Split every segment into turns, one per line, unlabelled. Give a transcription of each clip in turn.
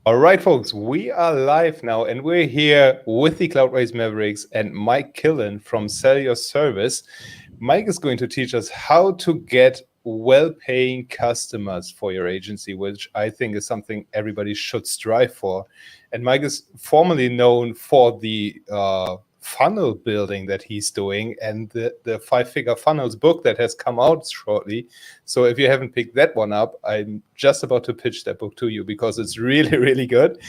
All right, folks, we are live now, and we're here with the Cloudways Mavericks and Mike Killen from Sell Your Service. Mike is going to teach us how to get well-paying customers for your agency, which I think is something everybody should strive for. And Mike is formerly known for the funnel building that he's doing and the five-figure funnels book that has come out shortly. So if you haven't picked that one up, I'm just about to pitch that book to you because it's really, really good.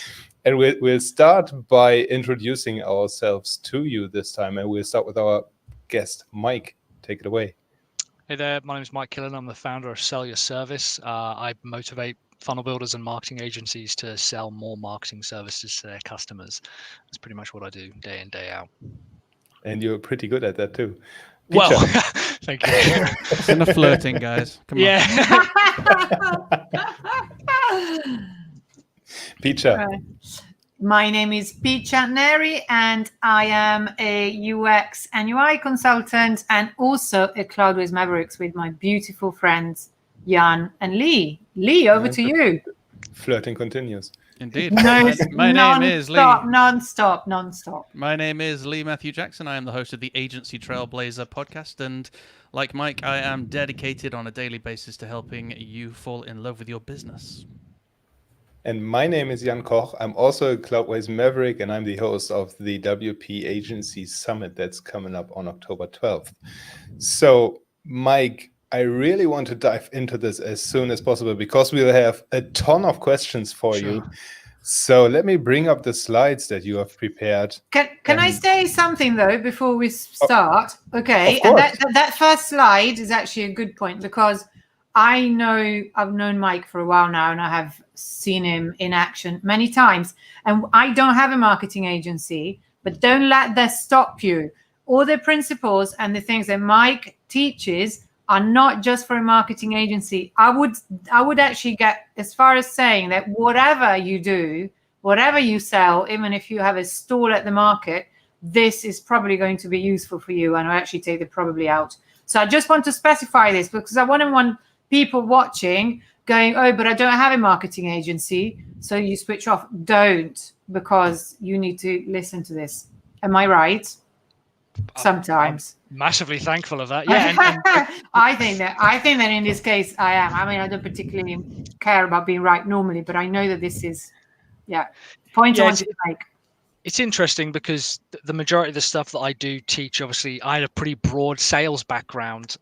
And we'll start by introducing ourselves to you this time. And we'll start with our guest, Mike. Take it away.
Hey there, my name is Mike Killen. I'm the founder of Sell Your Service. I motivate funnel builders and marketing agencies to sell more marketing services to their customers. That's pretty much what I do day in, day out.
And you're pretty good at that too.
Peter. Well, thank you.
It's enough flirting, guys. Come
on. Peter.
My name is Peter Neri, and I am a UX and UI consultant and also a Cloudways Mavericks with my beautiful friends, Jan and Lee. Lee, over to you.
Flirting continues.
Indeed. My name is Lee.
Non-stop.
My name is Lee Matthew Jackson. I am the host of the Agency Trailblazer podcast. And like Mike, I am dedicated on a daily basis to helping you fall in love with your business.
And my name is Jan Koch. I'm also a Cloudways Maverick, and I'm the host of the WP Agency Summit that's coming up on October 12th. So, Mike, I really want to dive into this as soon as possible because we'll have a ton of questions for you. So let me bring up the slides that you have prepared.
Can I say something, though, before we start? Okay, and that first slide is actually a good point because I've known Mike for a while now, and I have seen him in action many times. And I don't have a marketing agency, but don't let that stop you. All the principles and the things that Mike teaches are not just for a marketing agency. I would actually get as far as saying that whatever you do, whatever you sell, even if you have a stall at the market, this is probably going to be useful for you. And I actually take the probably out. So I just want to specify this because I wouldn't want people watching going, oh, but I don't have a marketing agency, so you switch off. Don't, because you need to listen to this. Am I right? Sometimes.
I'm massively thankful of that. Yeah.
I think that in this case I am. I mean, I don't particularly care about being right normally, but I know that this is, point I want to make.
It's interesting because the majority of the stuff that I do teach, obviously, I had a pretty broad sales background.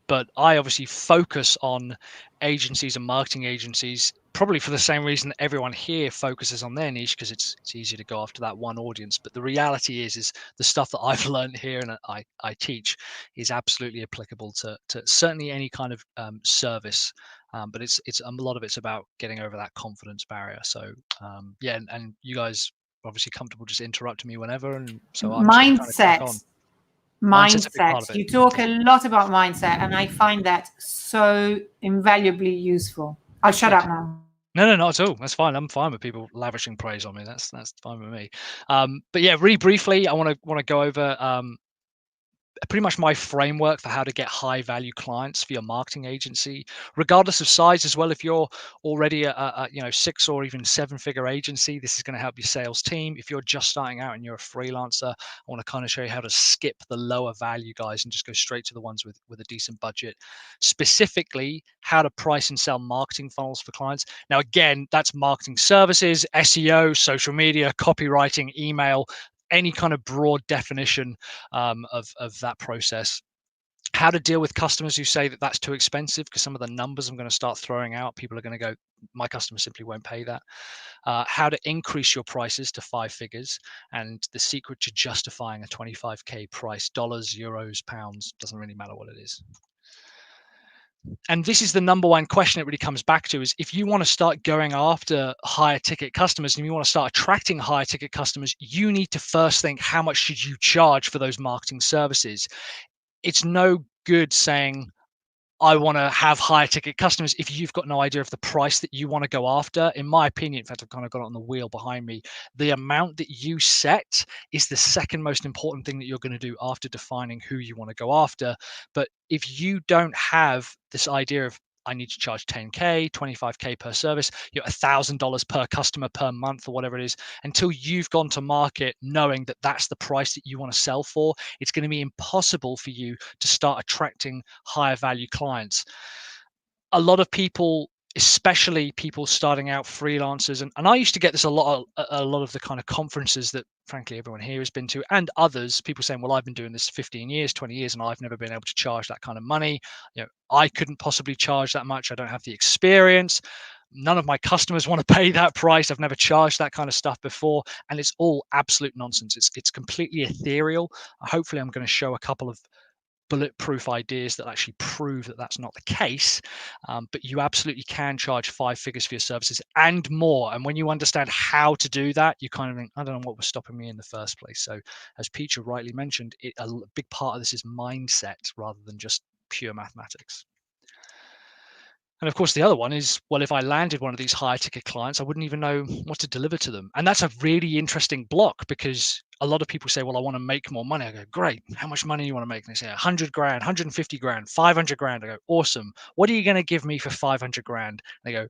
But I obviously focus on agencies and marketing agencies, probably for the same reason that everyone here focuses on their niche, because it's easier to go after that one audience. But the reality is the stuff that I've learned here and I teach is absolutely applicable to certainly any kind of service. But it's a lot of it's about getting over that confidence barrier. So and you guys are obviously comfortable just interrupting me whenever, and so I'm
mindset. You talk a lot about mindset, and I find that so invaluably useful. I'll shut up now.
No, not at all. That's fine. I'm fine with people lavishing praise on me. That's fine with me. But yeah, really briefly, I want to go over pretty much my framework for how to get high value clients for your marketing agency, regardless of size as well. If you're already a 6 or even 7 figure agency, this is going to help your sales team. If you're just starting out and you're a freelancer, I want to kind of show you how to skip the lower value guys and just go straight to the ones with a decent budget. Specifically, how to price and sell marketing funnels for clients. Now, again, that's marketing services, SEO, social media, copywriting, email, any kind of broad definition of that process. How to deal with customers who say that that's too expensive, because some of the numbers I'm going to start throwing out, people are going to go, my customer simply won't pay that. How to increase your prices to 5 figures, and the secret to justifying a 25k price, dollars, euros, pounds, doesn't really matter what it is. And this is the number one question it really comes back to, is if you want to start going after higher ticket customers and you want to start attracting higher ticket customers, you need to first think, how much should you charge for those marketing services? It's no good saying, I want to have higher ticket customers if you've got no idea of the price that you want to go after. In my opinion, in fact, I've kind of got it on the wheel behind me, the amount that you set is the second most important thing that you're going to do after defining who you want to go after. But if you don't have this idea of I need to charge 10K, 25K per service, $1,000 per customer per month or whatever it is. Until you've gone to market knowing that that's the price that you want to sell for, it's going to be impossible for you to start attracting higher value clients. A lot of people, especially people starting out, freelancers, and I used to get this a lot of the kind of conferences that frankly everyone here has been to, and others, people saying, well, I've been doing this 15 years, 20 years, and I've never been able to charge that kind of money. I couldn't possibly charge that much. I don't have the experience. None of my customers want to pay that price. I've never charged that kind of stuff before. And it's all absolute nonsense. It's completely ethereal. Hopefully I'm going to show a couple of bulletproof ideas that actually prove that that's not the case, but you absolutely can charge 5 figures for your services and more. And when you understand how to do that, you kind of think, I don't know what was stopping me in the first place. So as Peter rightly mentioned, a big part of this is mindset rather than just pure mathematics. And of course, the other one is, well, if I landed one of these higher ticket clients, I wouldn't even know what to deliver to them. And that's a really interesting block, because a lot of people say, well, I want to make more money. I go, great. How much money do you want to make? And they say 100 grand, 150 grand, 500 grand. I go, awesome. What are you going to give me for 500 grand? And they go,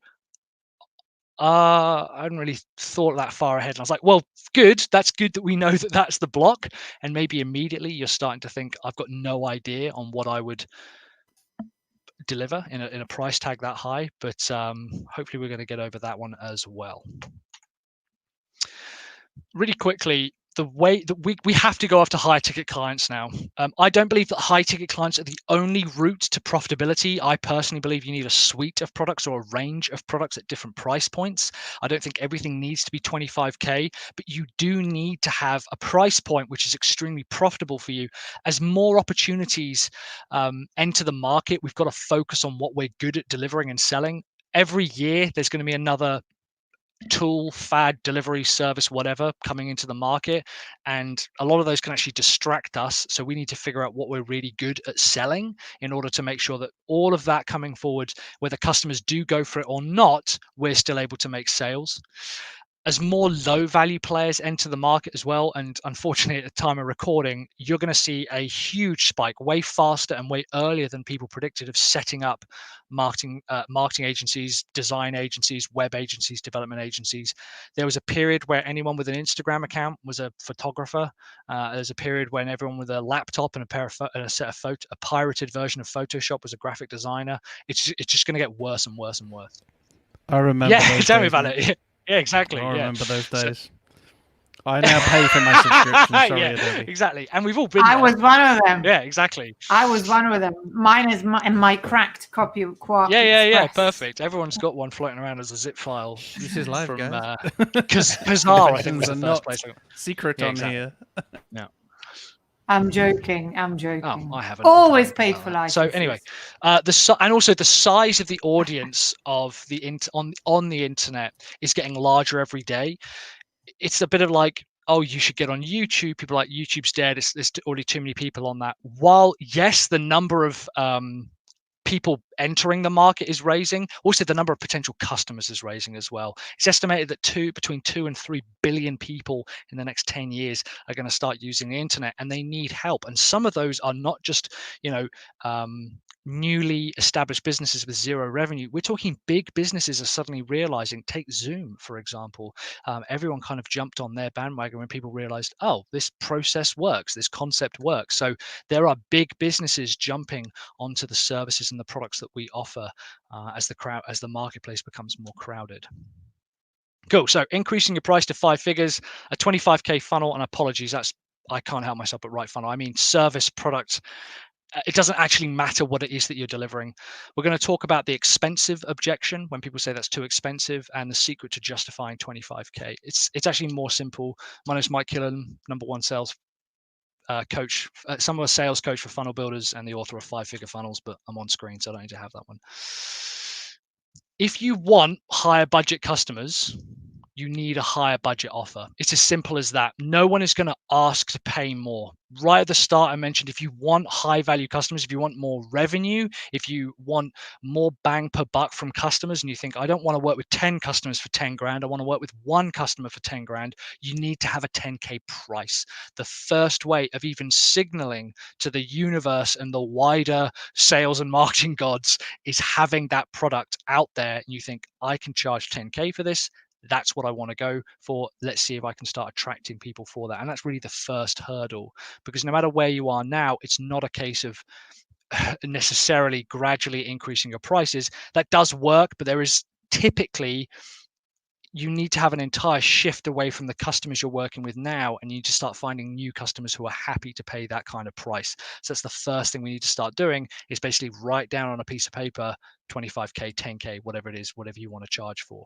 I hadn't really thought that far ahead. And I was like, well, good. That's good that we know that that's the block. And maybe immediately you're starting to think, I've got no idea on what I would deliver in a price tag that high, but hopefully we're going to get over that one as well. Really quickly, the way that we have to go after high ticket clients now. I don't believe that high ticket clients are the only route to profitability. I personally believe you need a suite of products or a range of products at different price points. I don't think everything needs to be 25K, but you do need to have a price point which is extremely profitable for you. As more opportunities enter the market, we've got to focus on what we're good at delivering and selling. Every year, there's going to be another tool, fad, delivery service, whatever, coming into the market, and a lot of those can actually distract us. So we need to figure out what we're really good at selling in order to make sure that all of that coming forward, whether customers do go for it or not, we're still able to make sales. As more low value players enter the market as well, and unfortunately at the time of recording, you're going to see a huge spike way faster and way earlier than people predicted of setting up marketing agencies, design agencies, web agencies, development agencies. There was a period where anyone with an Instagram account was a photographer. There's a period when everyone with a laptop and a pirated version of Photoshop was a graphic designer. It's just going to get worse and worse and worse.
I remember.
Yeah, tell me about it. Yeah, exactly.
I remember those days. I now pay for my subscription. Sorry,
yeah,
Adobe.
exactly. And we've all been
I
there.
was one of them.
Yeah, exactly.
I was one of them. Mine is my cracked copy of Quark.
Yeah. Perfect. Everyone's got one floating around as a zip file.
This is live,
from,
guys.
Because Bizarre, I think, was the first place.
Secret on here.
Yeah.
I'm joking.
Oh, I haven't.
Always paid for life.
So anyway, and also the size of the audience of on the internet is getting larger every day. It's a bit of like, oh, you should get on YouTube. People are like, YouTube's dead. There's already too many people on that. While yes, the number of people entering the market is raising, also the number of potential customers is raising as well. It's estimated that between 2 and 3 billion people in the next 10 years are going to start using the internet, and they need help. And some of those are not just newly established businesses with zero revenue. We're talking big businesses are suddenly realizing, take Zoom, for example. Everyone kind of jumped on their bandwagon when people realized, oh, this process works, this concept works. So there are big businesses jumping onto the services and the products that we offer as the marketplace becomes more crowded. Cool. So increasing your price to 5 figures, a 25K funnel, and apologies, I can't help myself but write funnel. I mean service, product. It doesn't actually matter what it is that you're delivering. We're going to talk about the expensive objection when people say that's too expensive, and the secret to justifying 25K. It's actually more simple. My name is Mike Killen, #1 sales coach, a sales coach for funnel builders, and the author of 5-Figure Funnels, but I'm on screen, so I don't need to have that one. If you want higher budget customers, you need a higher budget offer. It's as simple as that. No one is going to ask to pay more. Right at the start, I mentioned if you want high value customers, if you want more revenue, if you want more bang per buck from customers, and you think, I don't want to work with 10 customers for 10 grand, I want to work with one customer for 10 grand, you need to have a 10K price. The first way of even signaling to the universe and the wider sales and marketing gods is having that product out there. And you think, I can charge 10K for this. That's what I want to go for. Let's see if I can start attracting people for that. And that's really the first hurdle, because no matter where you are now, it's not a case of necessarily gradually increasing your prices. That does work, but there is typically, you need to have an entire shift away from the customers you're working with now, and you need to start finding new customers who are happy to pay that kind of price. So that's the first thing we need to start doing, is basically write down on a piece of paper 25K, 10K, whatever it is, whatever you want to charge for.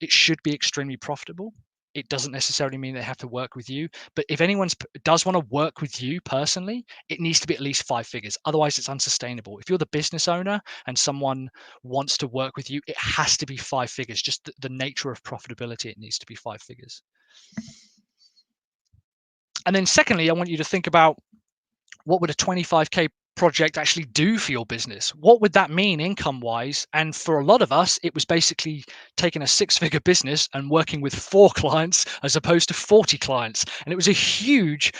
It should be extremely profitable. It doesn't necessarily mean they have to work with you, but if anyone does want to work with you personally, it needs to be at least 5 figures. Otherwise, it's unsustainable. If you're the business owner and someone wants to work with you, it has to be 5 figures. Just the nature of profitability, it needs to be 5 figures. And then secondly, I want you to think about, what would a 25K project actually do for your business? What would that mean income wise? And for a lot of us, it was basically taking a 6-figure business and working with 4 clients as opposed to 40 clients. And it was a huge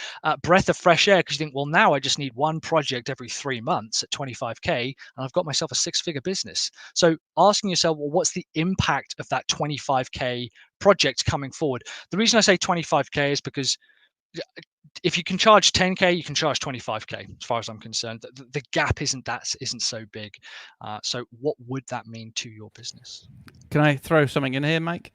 breath of fresh air, because you think, well, now I just need one project every 3 months at 25K and I've got myself a 6-figure business. So asking yourself, well, what's the impact of that 25K project coming forward? The reason I say 25K is because if you can charge 10K, you can charge 25K. As far as I'm concerned, the gap isn't so big. So what would that mean to your business?
Can I throw something in here, Mike?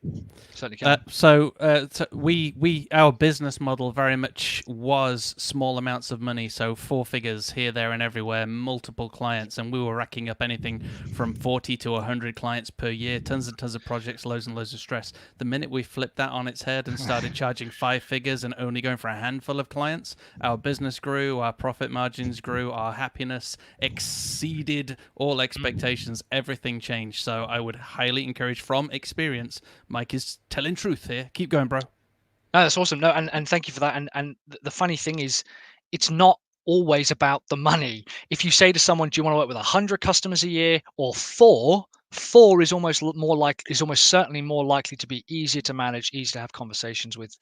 Certainly can.
So our business model very much was small amounts of money, so 4 figures here, there, and everywhere, multiple clients, and we were racking up anything from 40 to 100 clients per year, tons and tons of projects, loads and loads of stress. The minute we flipped that on its head and started charging 5 figures and only going for a handful of clients, our business grew, our profit margins grew, our happiness exceeded all expectations. Everything changed. So I would highly encourage, from experience, Mike is telling truth here. Keep going, bro.
No, that's awesome. No, and thank you for that. And the funny thing is, it's not always about the money. If you say to someone, do you want to work with 100 customers a year or 4 is almost certainly more likely to be easier to manage, easier to have conversations with,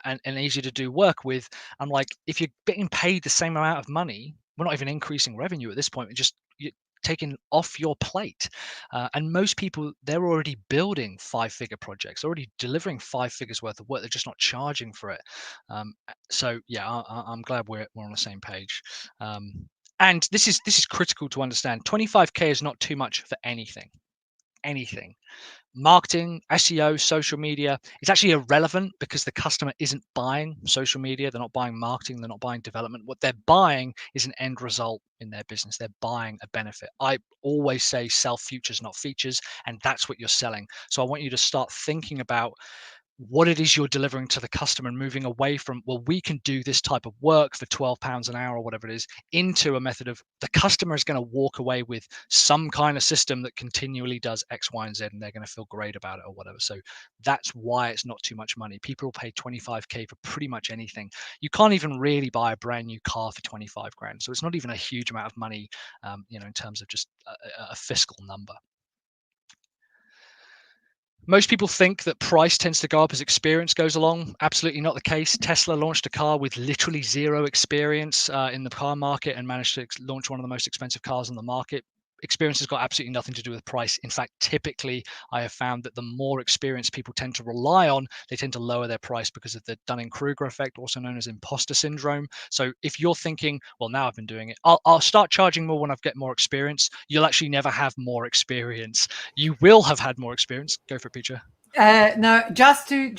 and easier to do work with. And like, if you're getting paid the same amount of money, we're not even increasing revenue at this point. You're taken off your plate. And most people, they're already building 5-figure projects, already delivering 5 figures worth of work. They're just not charging for it. So yeah, I'm glad we're on the same page. And this is critical to understand. 25K is not too much for anything. Marketing, SEO, social media, it's actually irrelevant, because the customer isn't buying social media, they're not buying marketing, they're not buying development. What they're buying is an end result in their business. They're buying a benefit. I always say sell futures, not features, and that's what you're selling. So I want you to start thinking about what it is you're delivering to the customer, and moving away from, well, we can do this type of work for £12 an hour or whatever it is, into a method of, the customer is going to walk away with some kind of system that continually does X, Y, and Z, and they're going to feel great about it or whatever. So that's why it's not too much money. People will pay 25K for pretty much anything. You can't even really buy a brand new car for 25 grand. So it's not even a huge amount of money, in terms of just a fiscal number. Most people think that price tends to go up as experience goes along. Absolutely not the case. Tesla launched a car with literally 0 experience in the car market and managed to launch one of the most expensive cars on the market. Experience has got absolutely nothing to do with price. In fact, typically, I have found that the more experienced people tend to rely on, they tend to lower their price because of the Dunning-Kruger effect, also known as Imposter Syndrome. So if you're thinking, well, now I've been doing it, I'll start charging more when I've get more experience, you'll actually never have more experience. You will have had more experience. Go for it, Peter.
No, just to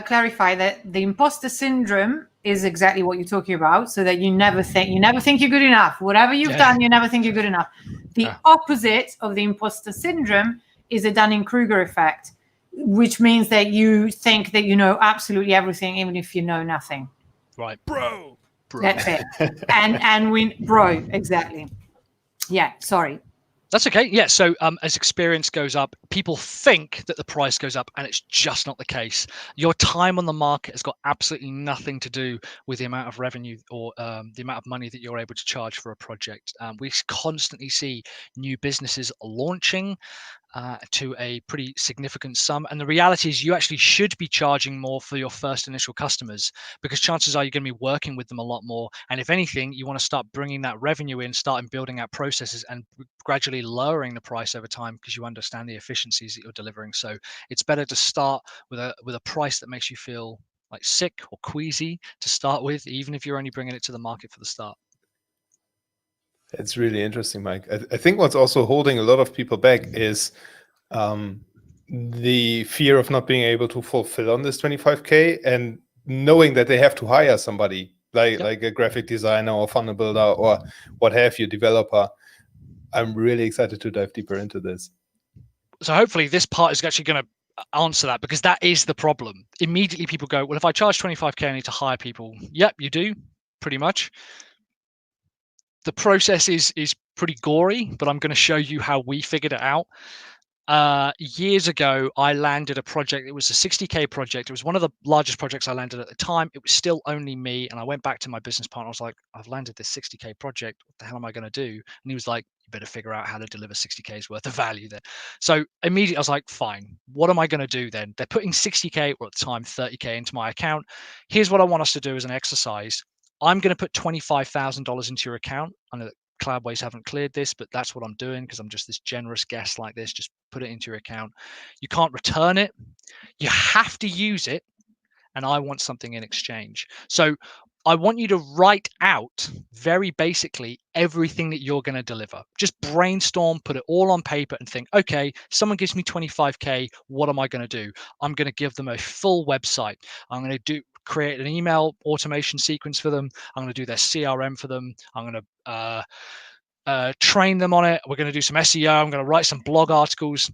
clarify that the imposter syndrome is exactly what you're talking about, so that you never think you're good enough. Whatever you've done, you never think you're good enough. The opposite of the imposter syndrome is a Dunning-Kruger effect, which means that you think that you know absolutely everything, even if you know nothing.
Right, bro.
That's it. And we, bro, exactly. Yeah, sorry.
That's okay. Yeah. So as experience goes up, people think that the price goes up, and it's just not the case. Your time on the market has got absolutely nothing to do with the amount of revenue or the amount of money that you're able to charge for a project. We constantly see new businesses launching to a pretty significant sum. And the reality is you actually should be charging more for your first initial customers, because chances are you're going to be working with them a lot more. And if anything, you want to start bringing that revenue in, starting building out processes and gradually lowering the price over time, because you understand the efficiencies that you're delivering. So it's better to start with a price that makes you feel like sick or queasy to start with, even if you're only bringing it to the market for the start.
It's really interesting, Mike. I think what's also holding a lot of people back is the fear of not being able to fulfill on this 25K, and knowing that they have to hire somebody like a graphic designer or funnel builder or what have you, developer. I'm really excited to dive deeper into this.
So hopefully this part is actually going to answer that, because that is the problem. Immediately people go, well, if I charge 25K, I need to hire people. Yep, you do, pretty much. The process is pretty gory, but I'm going to show you how we figured it out. Years ago, I landed a project. It was a 60K project. It was one of the largest projects I landed at the time. It was still only me. And I went back to my business partner. I was like, I've landed this 60K project. What the hell am I going to do? And he was like, you better figure out how to deliver 60K's worth of value there. So immediately I was like, fine, what am I going to do then? They're putting 60K, or at the time 30K, into my account. Here's what I want us to do as an exercise. I'm going to put $25,000 into your account. I know that Cloudways haven't cleared this, but that's what I'm doing, because I'm just this generous guest like this. Just put it into your account. You can't return it. You have to use it. And I want something in exchange. So I want you to write out very basically everything that you're going to deliver. Just brainstorm, put it all on paper and think, okay, someone gives me 25K. What am I going to do? I'm going to give them a full website. I'm going to create an email automation sequence for them. I'm going to do their CRM for them. I'm going to train them on it. We're going to do some SEO. I'm going to write some blog articles.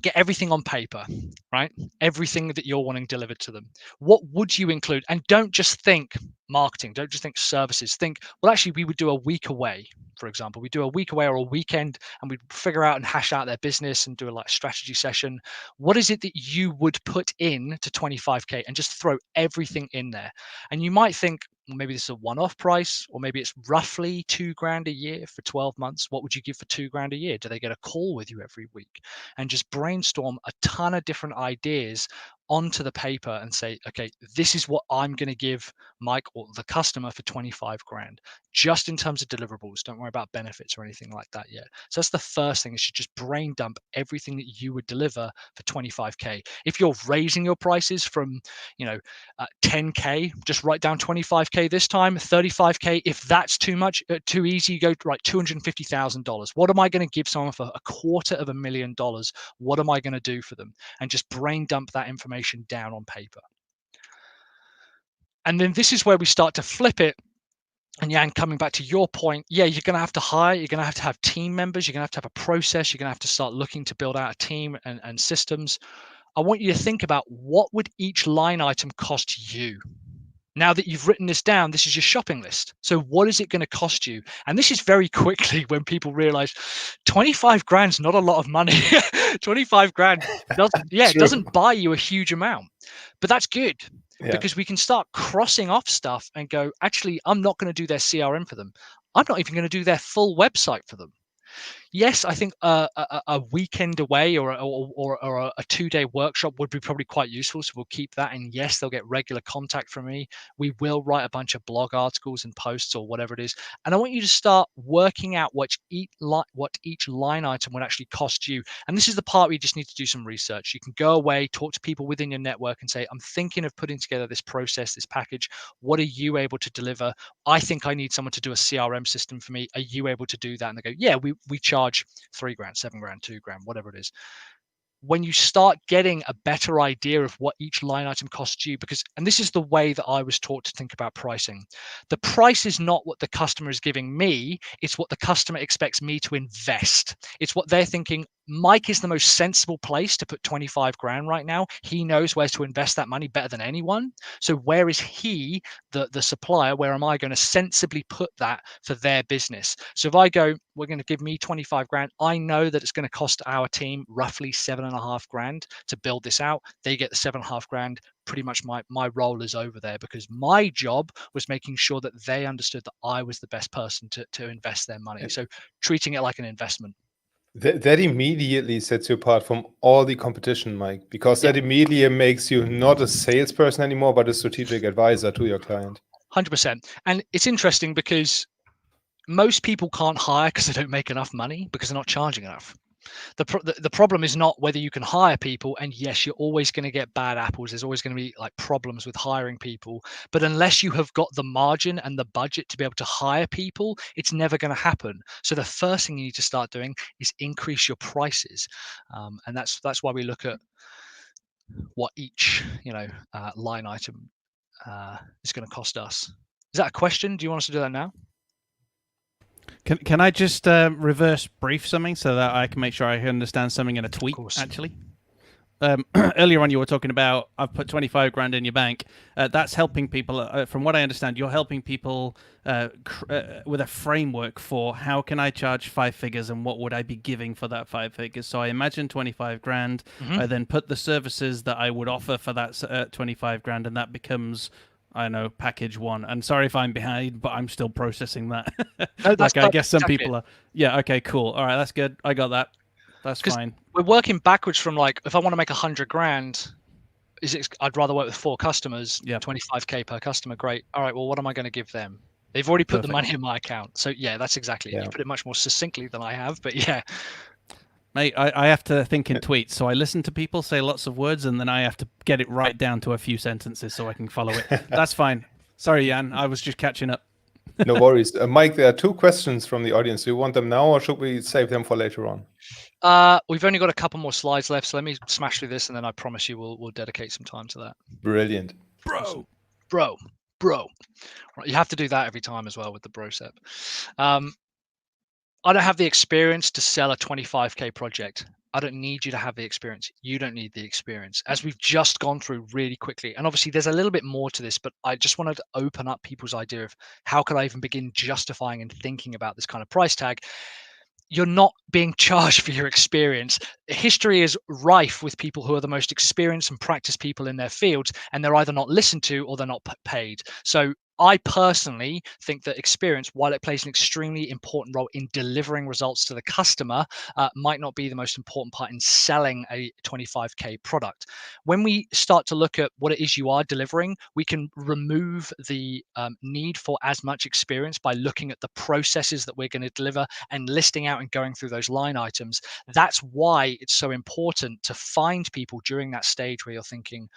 Get everything on paper, right? Everything that you're wanting delivered to them. What would you include? And don't just think marketing. Don't just think services. Think, well, actually, we would do a week away, for example. We do a week away or a weekend, and we'd figure out and hash out their business and do a strategy session. What is it that you would put in to 25K, and just throw everything in there? And you might think, well, maybe this is a one-off price, or maybe it's roughly $2,000 a year for 12 months. What would you give for $2,000 a year? Do they get a call with you every week? And just brainstorm a ton of different ideas onto the paper and say, okay, this is what I'm going to give Mike or the customer for 25 grand, just in terms of deliverables. Don't worry about benefits or anything like that yet. So that's the first thing, is you just brain dump everything that you would deliver for 25K. If you're raising your prices from, 10K, just write down 25K this time, 35K. If that's too much, too easy, you go write $250,000. What am I going to give someone for $250,000? What am I going to do for them? And just brain dump that information down on paper. And then this is where we start to flip it. And Jan, coming back to your point, yeah, you're going to have to hire, you're going to have team members, you're going to have a process, you're going to have to start looking to build out a team and systems. I want you to think about, what would each line item cost you? Now that you've written this down, this is your shopping list. So what is it going to cost you? And this is very quickly when people realize 25 grand's not a lot of money. 25 grand doesn't buy you a huge amount, but that's good. Yeah. Because we can start crossing off stuff and go, actually, I'm not going to do their CRM for them. I'm not even going to do their full website for them. Yes, I think a weekend away or a 2-day workshop would be probably quite useful. So we'll keep that. And yes, they'll get regular contact from me. We will write a bunch of blog articles and posts or whatever it is. And I want you to start working out what each line item would actually cost you. And this is the part where you just need to do some research. You can go away, talk to people within your network and say, I'm thinking of putting together this process, this package. What are you able to deliver? I think I need someone to do a CRM system for me. Are you able to do that? And they go, yeah, we charge $3 grand, $7 grand, $2 grand, whatever it is. When you start getting a better idea of what each line item costs you, and this is the way that I was taught to think about pricing. The price is not what the customer is giving me. It's what the customer expects me to invest. It's what they're thinking, Mike is the most sensible place to put 25 grand right now. He knows where to invest that money better than anyone. So where is he, the supplier, where am I going to sensibly put that for their business? So if I go, we're going to give me 25 grand, I know that it's going to cost our team roughly 7.5 grand to build this out. They get the 7.5 grand. Pretty much my role is over there, because my job was making sure that they understood that I was the best person to invest their money. So treating it like an investment.
That immediately sets you apart from all the competition, Mike, because that immediately makes you not a salesperson anymore, but a strategic advisor to your client.
100%. And it's interesting because most people can't hire because they don't make enough money, because they're not charging enough. The problem is not whether you can hire people, and yes, you're always going to get bad apples. There's always going to be like problems with hiring people, but unless you have got the margin and the budget to be able to hire people, it's never going to happen. So the first thing you need to start doing is increase your prices, and that's why we look at what each line item is going to cost us. Is that a question? Do you want us to do that now?
Can I just reverse brief something so that I can make sure I understand something in a tweet, actually? Earlier on, you were talking about, I've put 25 grand in your bank. That's helping people. From what I understand, you're helping people with a framework for how can I charge 5 figures and what would I be giving for that 5 figures. So I imagine 25 grand. I then put the services that I would offer for that 25 grand, and that becomes, I don't know, package 1. And sorry if I'm behind, but I'm still processing that.
No,
like I guess some people are. Yeah. Okay. Cool. All right. That's good. I got that. That's fine.
We're working backwards from, like, if I want to make 100 grand, I'd rather work with 4 customers. 25k per customer. Great. All right. Well, what am I going to give them? They've already put the money in my account. So yeah, that's exactly it. You put it much more succinctly than I have, but yeah.
Mate, I have to think in tweets, so I listen to people say lots of words, and then I have to get it right down to a few sentences so I can follow it. That's fine. Sorry, Jan, I was just catching up.
No worries. Mike, there are 2 questions from the audience. Do you want them now, or should we save them for later on?
We've only got a couple more slides left, so let me smash through this, and then I promise you we'll dedicate some time to that.
Brilliant.
Bro. Right, you have to do that every time as well with the brosep. I don't have the experience to sell a 25k project. I don't need you to have the experience. You don't need the experience. As we've just gone through really quickly, and obviously there's a little bit more to this, but I just wanted to open up people's idea of how could I even begin justifying and thinking about this kind of price tag. You're not being charged for your experience. History is rife with people who are the most experienced and practiced people in their fields, and they're either not listened to or they're not paid. So I personally think that experience, while it plays an extremely important role in delivering results to the customer, might not be the most important part in selling a 25k product. When we start to look at what it is you are delivering, we can remove the need for as much experience by looking at the processes that we're going to deliver and listing out and going through those line items. That's why it's so important to find people during that stage where you're thinking,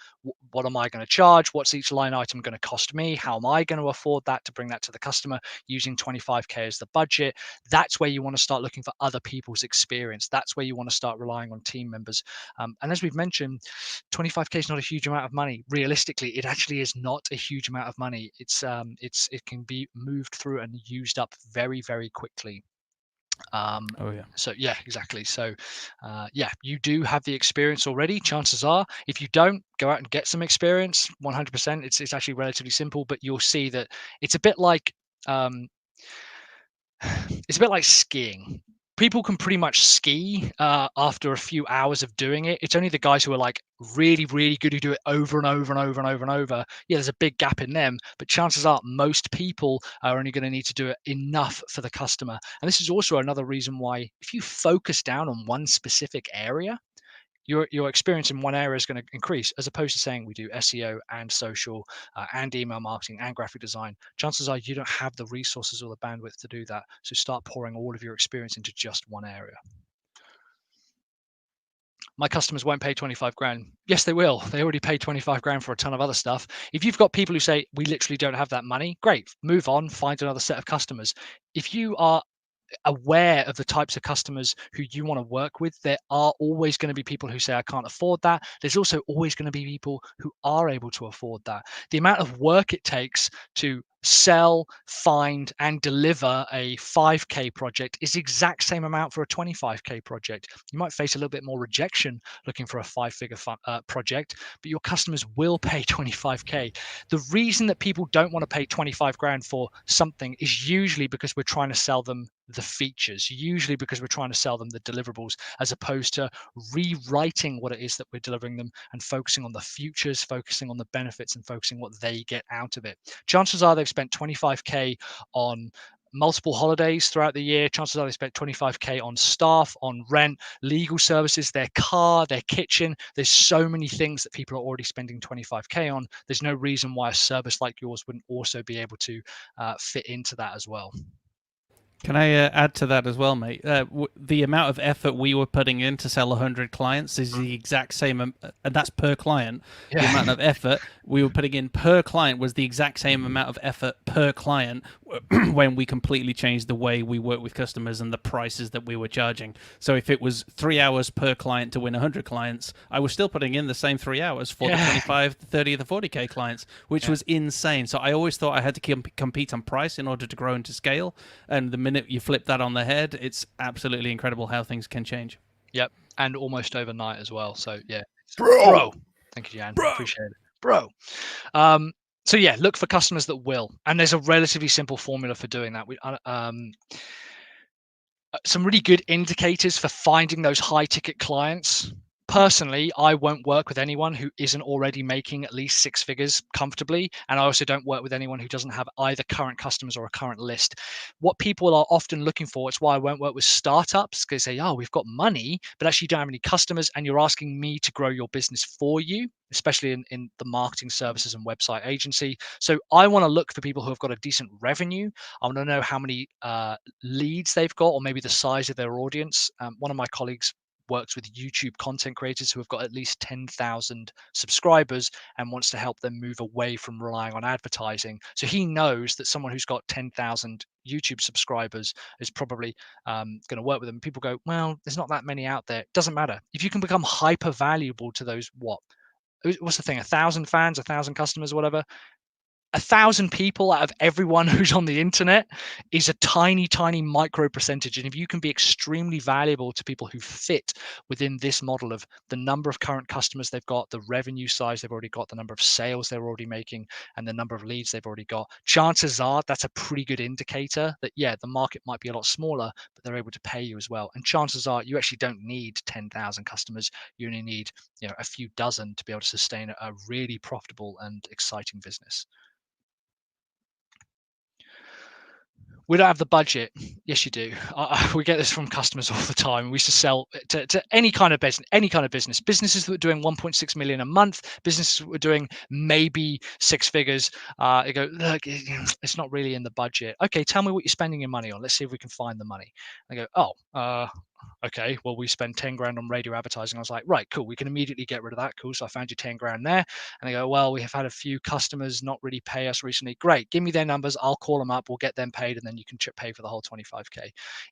what am I going to charge? What's each line item going to cost me? How am I going to afford that to bring that to the customer using 25k as the budget? That's where you want to start looking for other people's experience. That's where you want to start relying on team members. And as we've mentioned, 25k is not a huge amount of money. Realistically, it actually is not a huge amount of money. It can be moved through and used up very, very quickly. So yeah, exactly. So you do have the experience already. Chances are, if you don't, go out and get some experience. 100%. It's actually relatively simple, but you'll see that it's a bit like skiing. People can pretty much ski after a few hours of doing it. It's only the guys who are like really, really good who do it over and over and over and over and over. Yeah, there's a big gap in them, but chances are most people are only going to need to do it enough for the customer. And this is also another reason why if you focus down on one specific area, your experience in one area is going to increase, as opposed to saying we do SEO and social and email marketing and graphic design. Chances are you don't have the resources or the bandwidth to do that. So start pouring all of your experience into just one area. My customers won't pay 25 grand. Yes, they will. They already paid 25 grand for a ton of other stuff. If you've got people who say, we literally don't have that money, great, move on, find another set of customers. If you are aware of the types of customers who you want to work with, there are always going to be people who say, I can't afford that. There's also always going to be people who are able to afford that. The amount of work it takes to sell, find, and deliver a 5K project is the exact same amount for a 25K project. You might face a little bit more rejection looking for a 5-figure project, but your customers will pay 25K. The reason that people don't want to pay 25 grand for something is usually because we're trying to sell them the features, usually because we're trying to sell them the deliverables, as opposed to rewriting what it is that we're delivering them and focusing on the futures, focusing on the benefits, and focusing what they get out of it. Chances are they've spent 25K on multiple holidays throughout the year. Chances are they spent 25K on staff, on rent, legal services, their car, their kitchen. There's so many things that people are already spending 25K on. There's no reason why a service like yours wouldn't also be able to fit into that as well.
Can I add to that as well, mate? The amount of effort we were putting in to sell 100 clients is the exact same, and that's per client. Yeah. The amount of effort we were putting in per client was the exact same amount of effort per client when we completely changed the way we work with customers and the prices that we were charging. So if it was 3 hours per client to win 100 clients, I was still putting in the same 3 hours for the 25, 30, the 40K clients, which was insane. So I always thought I had to compete on price in order to grow and to scale. And the minute you flip that on the head, it's absolutely incredible how things can change.
Yep, and almost overnight as well. So yeah,
bro.
Thank you, Jan. Appreciate it, bro. So yeah, look for customers that will, and there's a relatively simple formula for doing that. Some really good indicators for finding those high ticket clients. Personally, I won't work with anyone who isn't already making at least 6 figures comfortably. And I also don't work with anyone who doesn't have either current customers or a current list. What people are often looking for, it's why I won't work with startups, because they say, oh, we've got money, but actually you don't have any customers and you're asking me to grow your business for you, especially in the marketing services and website agency. So I want to look for people who have got a decent revenue. I want to know how many leads they've got, or maybe the size of their audience. One of my colleagues works with YouTube content creators who have got at least 10,000 subscribers and wants to help them move away from relying on advertising. So he knows that someone who's got 10,000 YouTube subscribers is probably going to work with them. People go, well, there's not that many out there. It doesn't matter. If you can become hyper valuable to those, what's the thing, 1,000 fans, 1,000 customers, whatever, 1,000 people out of everyone who's on the internet is a tiny micro percentage. And if you can be extremely valuable to people who fit within this model of the number of current customers they've got, the revenue size they've already got, the number of sales they're already making, and the number of leads they've already got, chances are that's a pretty good indicator that, yeah, the market might be a lot smaller, but they're able to pay you as well. And chances are you actually don't need 10,000 customers. You only need, a few dozen to be able to sustain a really profitable and exciting business. We don't have the budget. Yes, you do. We get this from customers all the time. We used to sell to any kind of business. Businesses that were doing 1.6 million a month, businesses that were doing maybe 6 figures. They go, look, it's not really in the budget. Okay, tell me what you're spending your money on. Let's see if we can find the money. They go, okay, well, we spend 10 grand on radio advertising. I was like, right, cool. We can immediately get rid of that. Cool. So I found you 10 grand there. And they go, well, we have had a few customers not really pay us recently. Great. Give me their numbers. I'll call them up. We'll get them paid. And then you can pay for the whole 25K.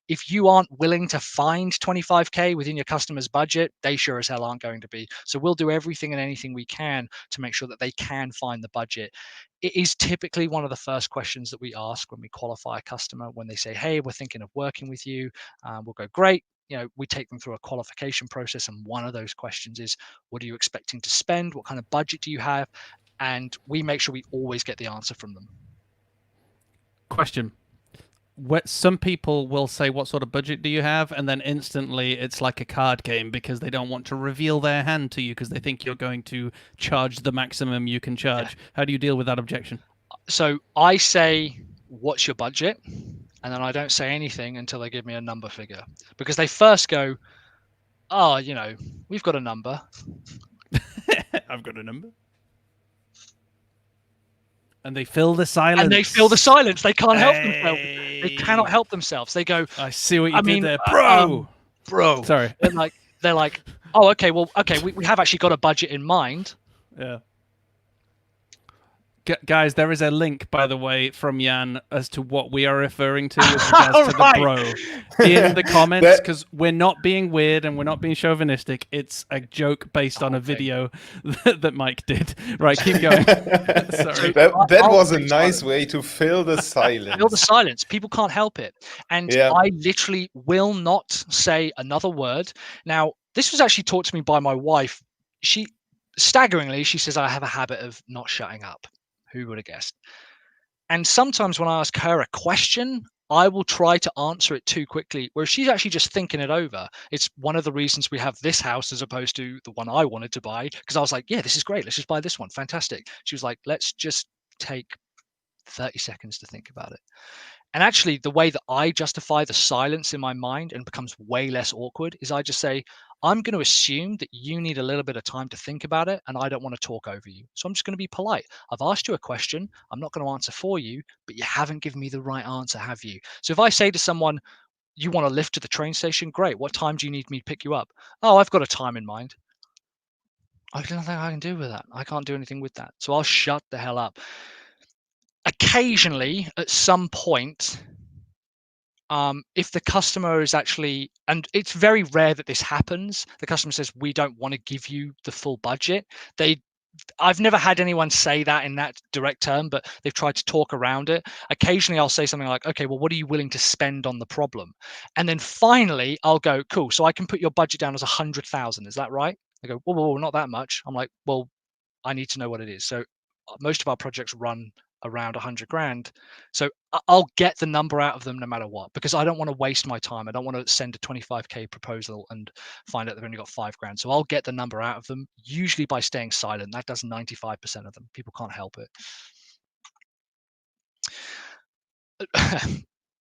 If you aren't willing to find 25K within your customer's budget, they sure as hell aren't going to be. So we'll do everything and anything we can to make sure that they can find the budget. It is typically one of the first questions that we ask when we qualify a customer. When they say, hey, we're thinking of working with you, we'll go, great. We take them through a qualification process. And one of those questions is, what are you expecting to spend? What kind of budget do you have? And we make sure we always get the answer from them.
Question. Some people will say, what sort of budget do you have? And then instantly it's like a card game because they don't want to reveal their hand to you because they think you're going to charge the maximum you can charge. Yeah. How do you deal with that objection?
So I say, what's your budget? And then I don't say anything until they give me a number figure, because they first go, oh, we've got a number.
I've got a number. And they fill the silence.
They can't help themselves. They cannot help themselves. They go,
I see what you did there, bro.
Bro.
Sorry.
They're like, oh, okay, well, okay, we have actually got a budget in mind.
Yeah. Guys, there is a link, by the way, from Jan as to what we are referring to with regards to the bro in the comments, because we're not being weird and we're not being chauvinistic. It's a joke based on a video that Mike did. Right, keep going. Sorry.
That was a nice way to fill the silence.
Fill the silence. People can't help it. And I literally will not say another word. Now, this was actually taught to me by my wife. Staggeringly, she says, I have a habit of not shutting up. Who would have guessed? And sometimes when I ask her a question, I will try to answer it too quickly, whereas she's actually just thinking it over. It's one of the reasons we have this house as opposed to the one I wanted to buy, because I was like, yeah, this is great. Let's just buy this one. Fantastic. She was like, let's just take 30 seconds to think about it. And actually, the way that I justify the silence in my mind and becomes way less awkward is I just say, I'm going to assume that you need a little bit of time to think about it, and I don't want to talk over you. So I'm just going to be polite. I've asked you a question. I'm not going to answer for you, but you haven't given me the right answer, have you? So if I say to someone, you want to lift to the train station? Great. What time do you need me to pick you up? Oh, I've got a time in mind. There's nothing I can do with that. I can't do anything with that. So I'll shut the hell up. Occasionally, at some point, if the customer is actually, and it's very rare that this happens, the customer says, we don't want to give you the full budget. I've never had anyone say that in that direct term, but they've tried to talk around it. Occasionally I'll say something like, okay, well, what are you willing to spend on the problem? And then finally I'll go, cool, so I can put your budget down as 100,000. Is that right? I go, whoa, not that much. I'm like, well, I need to know what it is. So most of our projects run around 100 grand. So I'll get the number out of them no matter what, because I don't want to waste my time. I don't want to send a 25K proposal and find out they've only got 5 grand. So I'll get the number out of them, usually by staying silent. That does 95% of them. People can't help it.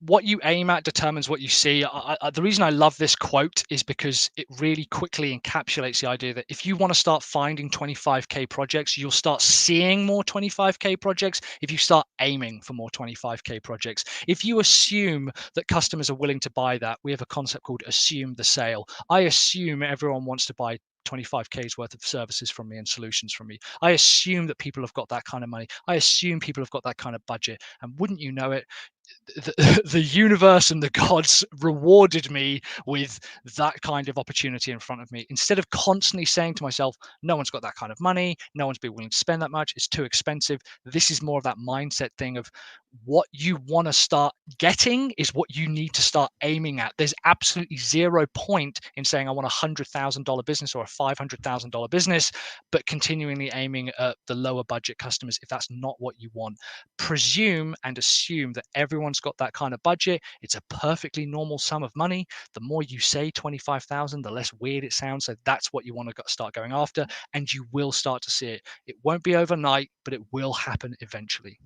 What you aim at determines what you see. The reason I love this quote is because it really quickly encapsulates the idea that if you want to start finding 25K projects, you'll start seeing more 25K projects if you start aiming for more 25K projects. If you assume that customers are willing to buy that, we have a concept called assume the sale. I assume everyone wants to buy 25K's worth of services from me and solutions from me. I assume that people have got that kind of money. I assume people have got that kind of budget. And wouldn't you know it, the universe and the gods rewarded me with that kind of opportunity in front of me. Instead of constantly saying to myself, no one's got that kind of money, no one's been willing to spend that much, it's too expensive. This is more of that mindset thing of what you want to start getting is what you need to start aiming at. There's absolutely zero point in saying I want a $100,000 business or a $500,000 business, but continually aiming at the lower budget customers if that's not what you want. Presume and assume that everyone's got that kind of budget. It's a perfectly normal sum of money. The more you say 25,000, the less weird it sounds. So that's what you want to start going after, and you will start to see it. It won't be overnight, but it will happen eventually.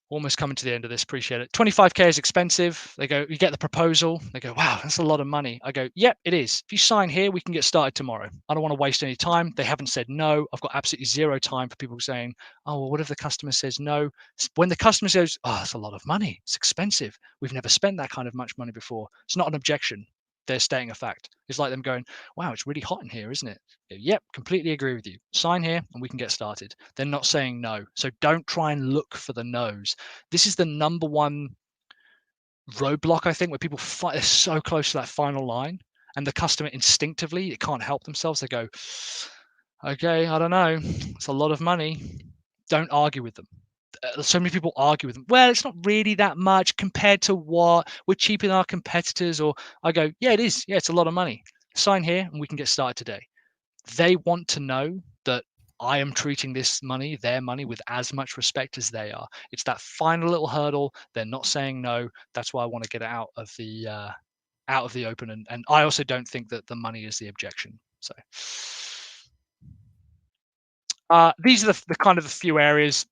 Almost coming to the end of this. Appreciate it. 25K is expensive. They go, you get the proposal. They go, wow, that's a lot of money. I go, yep, it is. If you sign here, we can get started tomorrow. I don't want to waste any time. They haven't said no. I've got absolutely zero time for people saying, oh, well, what if the customer says no? When the customer says, oh, that's a lot of money. It's expensive. We've never spent that kind of much money before. It's not an objection. They're stating a fact. It's like them going, wow, it's really hot in here, isn't it? Yep, completely agree with you. Sign here and we can get started. They're not saying no. So don't try and look for the no's. This is the number one roadblock, I think, where people fight. They're so close to that final line, and the customer instinctively, they can't help themselves. They go, okay, I don't know. It's a lot of money. Don't argue with them. So many people argue with them. Well, it's not really that much compared to what we're cheaper than our competitors. Or I go, yeah, it is. Yeah, it's a lot of money. Sign here and we can get started today. They want to know that I am treating this money, their money, with as much respect as they are. It's that final little hurdle. They're not saying no. That's why I want to get it out of the open. And I also don't think that the money is the objection. So these are the kind of a few areas.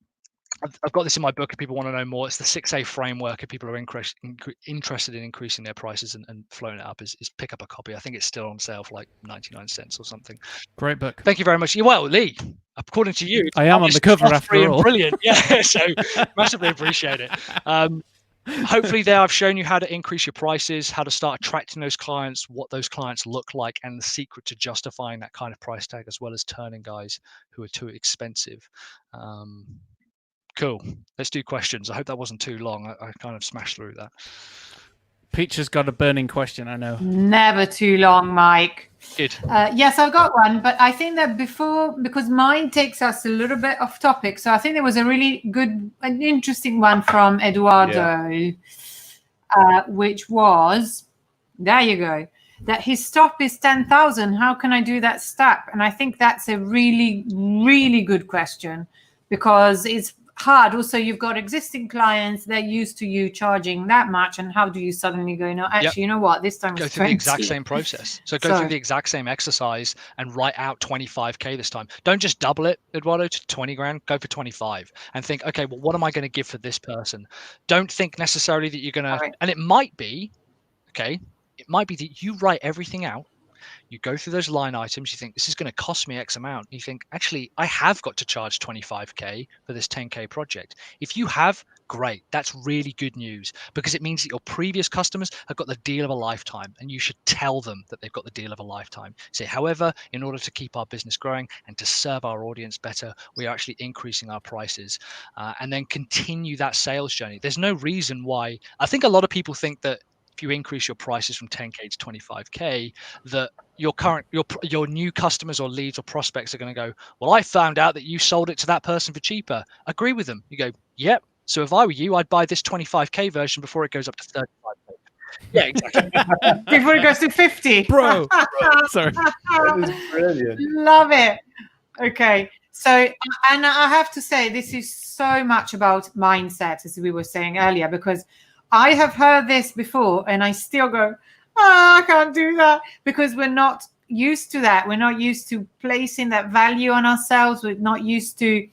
I've got this in my book if people want to know more. It's the 6A framework. If people are interested in increasing their prices and floating it up, is pick up a copy. I think it's still on sale for like 99 cents or something.
Great book.
Thank you very much. Well, Lee, according to you,
I am on the cover after all.
Brilliant. Yeah, so massively appreciate it. hopefully there I've shown you how to increase your prices, how to start attracting those clients, what those clients look like, and the secret to justifying that kind of price tag, as well as turning guys who are too expensive. Cool. Let's do questions. I hope that wasn't too long. I kind of smashed through that.
Peach has got a burning question, I know.
Never too long, Mike.
Good.
Yes, I've got one, but I think that because mine takes us a little bit off topic, so I think there was a really good, an interesting one from Eduardo, which was, there you go, that his stop is 10,000. How can I do that step? And I think that's a really, really good question, because it's hard. Also, you've got existing clients, they're used to you charging that much, and how do you suddenly go, no, actually, you know what, this time
go
it's
through
20.
the exact same process. So go through the exact same exercise and write out 25k this time. Don't just double it, Eduardo, to 20 grand. Go for 25 and think, okay, well, what am I going to give for this person? Don't think necessarily that you're going to, and it might be, okay, it might be that you write everything out. You go through those line items, you think this is going to cost me X amount. You think, actually, I have got to charge 25k for this 10k project. If you have, great. That's really good news, because it means that your previous customers have got the deal of a lifetime, and you should tell them that they've got the deal of a lifetime. Say, however, in order to keep our business growing and to serve our audience better, we are actually increasing our prices, and then continue that sales journey. There's no reason why. I think a lot of people think that if you increase your prices from 10k to 25k, that your new customers or leads or prospects are going to go, well, I found out that you sold it to that person for cheaper. Agree with them. You go, yep. So if I were you, I'd buy this 25k version before it goes up to 35k. Yeah, exactly.
Before it goes to 50.
Bro. Sorry.
That is brilliant.
Love it. Okay. So, and I have to say, this is so much about mindset, as we were saying earlier, because I have heard this before and I still go, I can't do that, because we're not used to that. We're not used to placing that value on ourselves. We're not used to,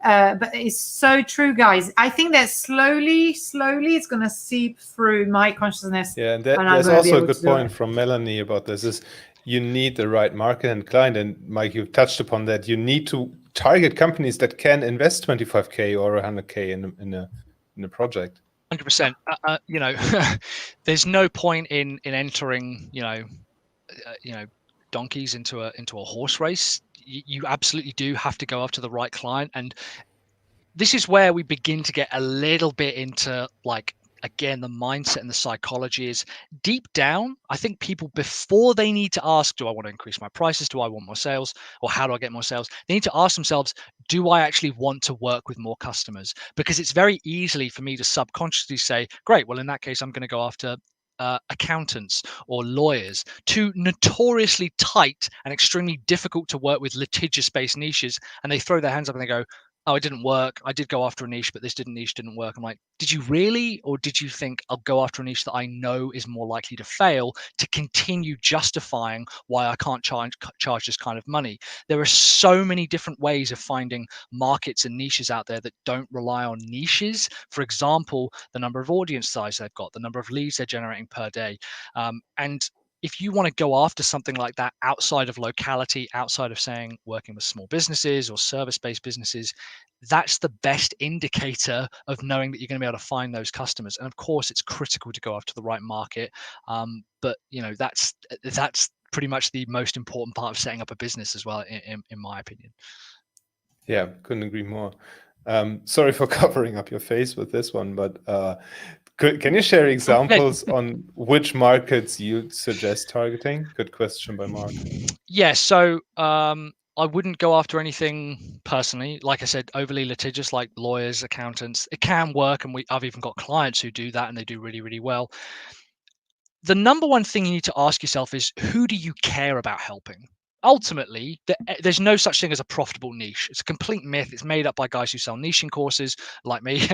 but it's so true, guys. I think that slowly it's going to seep through my consciousness.
Yeah, and there's also a good point from Melanie about this, is you need the right market and client. And Mike, you've touched upon that. You need to target companies that can invest 25k or 100k in a project.
100%. You know, there's no point in entering, you know, donkeys into a horse race. You absolutely do have to go after the right client, and this is where we begin to get a little bit into, like, again, the mindset and the psychology is deep down. I think people, before they need to ask, do I want to increase my prices? Do I want more sales? Or how do I get more sales? They need to ask themselves, do I actually want to work with more customers? Because it's very easily for me to subconsciously say, great, well, in that case, I'm going to go after accountants or lawyers, two notoriously tight and extremely difficult to work with litigious-based niches. And they throw their hands up and they go, oh, it didn't work. I did go after a niche, but this niche didn't work. I'm like, did you really? Or did you think I'll go after a niche that I know is more likely to fail to continue justifying why I can't charge this kind of money? There are so many different ways of finding markets and niches out there that don't rely on niches. For example, the number of audience size they've got, the number of leads they're generating per day. And if you want to go after something like that outside of locality, outside of saying working with small businesses or service-based businesses, that's the best indicator of knowing that you're going to be able to find those customers. And of course, it's critical to go after the right market. But you know, that's pretty much the most important part of setting up a business as well, in my opinion.
Yeah, couldn't agree more. Sorry for covering up your face with this one, but can you share examples on which markets you suggest targeting? Good question by Mark.
Yeah, so I wouldn't go after anything personally, like I said, overly litigious, like lawyers, accountants. It can work, and I've even got clients who do that, and they do really, really well. The number one thing you need to ask yourself is, who do you care about helping? Ultimately, there's no such thing as a profitable niche. It's a complete myth. It's made up by guys who sell niching courses like me.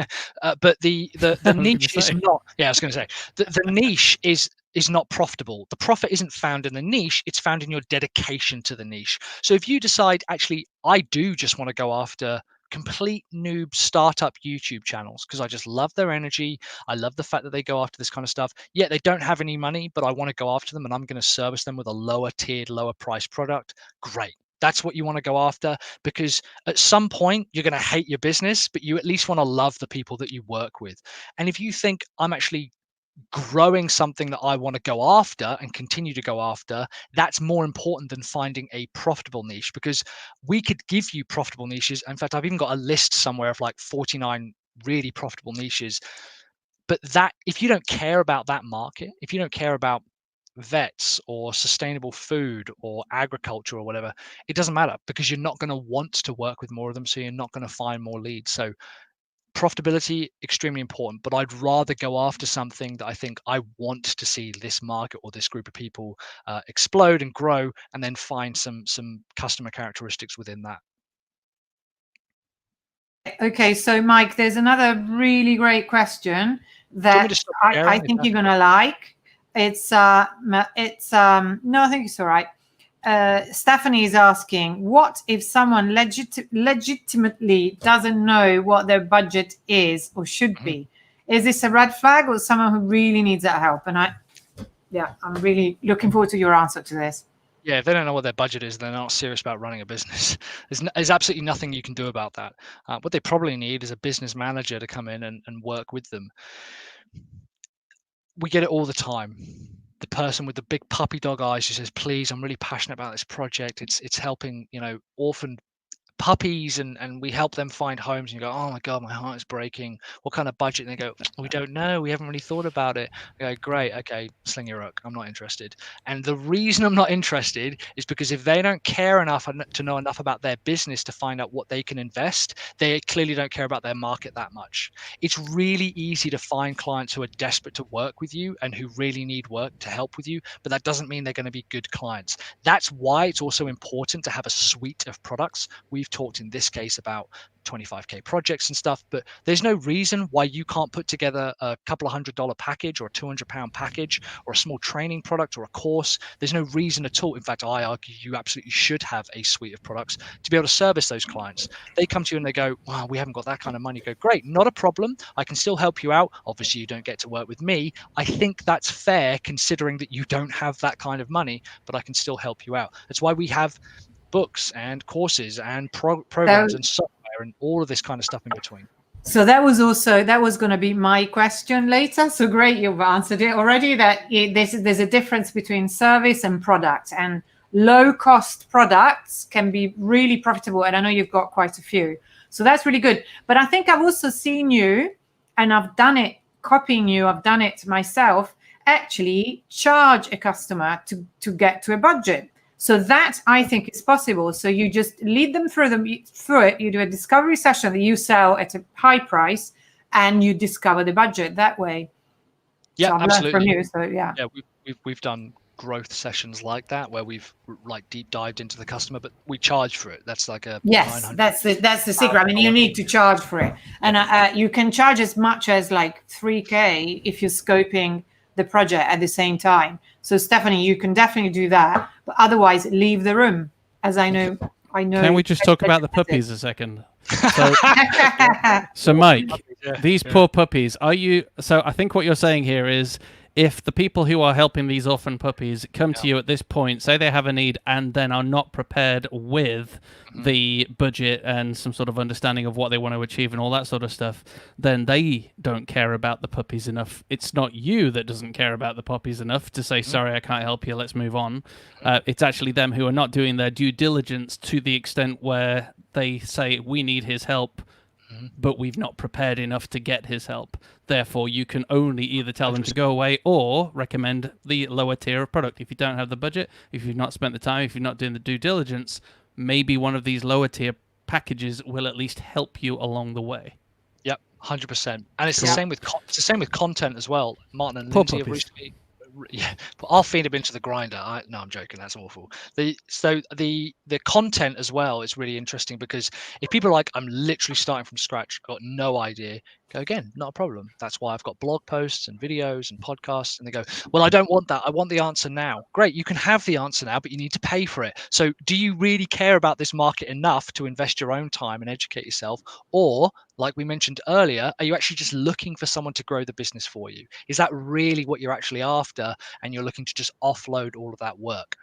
But the niche is not. Yeah, I was going to say the niche is not profitable. The profit isn't found in the niche. It's found in your dedication to the niche. So if you decide, actually, I do just want to go after complete noob startup YouTube channels because I just love their energy. I love the fact that they go after this kind of stuff. Yeah, they don't have any money, but I want to go after them, and I'm going to service them with a lower tiered, lower price product. Great. That's what you want to go after, because at some point you're going to hate your business, but you at least want to love the people that you work with. And if you think I'm actually growing something that I want to go after and continue to go after, that's more important than finding a profitable niche, because we could give you profitable niches. In fact, I've even got a list somewhere of like 49 really profitable niches. But that, if you don't care about that market, if you don't care about vets or sustainable food or agriculture or whatever, it doesn't matter, because you're not going to want to work with more of them, so you're not going to find more leads. So profitability, extremely important, but I'd rather go after something that I think I want to see this market or this group of people explode and grow, and then find some customer characteristics within that.
Okay, so Mike, there's another really great question that I think you're gonna like. It's no, I think it's all right. Stephanie is asking, what if someone legitimately doesn't know what their budget is or should be? Is this a red flag, or someone who really needs that help? And I'm really looking forward to your answer to this.
Yeah, if they don't know what their budget is, they're not serious about running a business. There's absolutely nothing you can do about that. What they probably need is a business manager to come in and work with them. We get it all the time. The person with the big puppy dog eyes who says, please, I'm really passionate about this project. It's helping, orphan puppies, and we help them find homes, and you go, oh my god, my heart is breaking, what kind of budget? And they go, we don't know, we haven't really thought about it. I go, great, okay, sling your hook, I'm not interested. And the reason I'm not interested is because if they don't care enough to know enough about their business to find out what they can invest, they clearly don't care about their market that much. It's really easy to find clients who are desperate to work with you and who really need work to help with you, but that doesn't mean they're going to be good clients. That's why it's also important to have a suite of products. We've talked in this case about 25K projects and stuff, but there's no reason why you can't put together a couple of $100 package or a £200 package or a small training product or a course. There's no reason at all. In fact, I argue you absolutely should have a suite of products to be able to service those clients. They come to you and they go, wow, we haven't got that kind of money. You go, great, not a problem. I can still help you out. Obviously, you don't get to work with me. I think that's fair considering that you don't have that kind of money, but I can still help you out. That's why we have books and courses and programs and software and all of this kind of stuff in between.
So that was going to be my question later. So great, you've answered it already. There's a difference between service and product, and low cost products can be really profitable. And I know you've got quite a few, so that's really good. But I think I've also seen you, and I've done it copying you. I've done it myself. Actually, charge a customer to get to a budget. So that I think is possible. So you just lead them through it. You do a discovery session that you sell at a high price, and you discover the budget that way.
Yeah,
so I've
absolutely.
learned from you. So yeah.
Yeah, we've done growth sessions like that where we've like deep dived into the customer, but we charge for it. That's like a
yes, that's the secret. I mean, you need to charge for it, and you can charge as much as like 3K if you're scoping the project at the same time. So Stephanie, you can definitely do that, but otherwise leave the room. As I know.
Can we just talk about the puppies a second? So Mike, these poor puppies, so I think what you're saying here is, if the people who are helping these orphan puppies come to you at this point, say they have a need, and then are not prepared with the budget and some sort of understanding of what they want to achieve and all that sort of stuff, then they don't care about the puppies enough. It's not you that doesn't care about the puppies enough to say, sorry, I can't help you, let's move on. It's actually them who are not doing their due diligence to the extent where they say, we need his help, but we've not prepared enough to get his help. Therefore, you can only either tell them to go away or recommend the lower tier of product. If you don't have the budget, if you've not spent the time, if you're not doing the due diligence, maybe one of these lower tier packages will at least help you along the way.
Yep, 100%. And it's the same with content as well. Martin and Lindsay have recently. Yeah, but I'll feed them into the grinder. No, I'm joking. That's awful. The content as well is really interesting, because if people are like, I'm literally starting from scratch, got no idea, go again, not a problem. That's why I've got blog posts and videos and podcasts. And they go, well, I don't want that. I want the answer now. Great, you can have the answer now, but you need to pay for it. So do you really care about this market enough to invest your own time and educate yourself? Or, like we mentioned earlier, are you actually just looking for someone to grow the business for you? Is that really what you're actually after, and you're looking to just offload all of that work?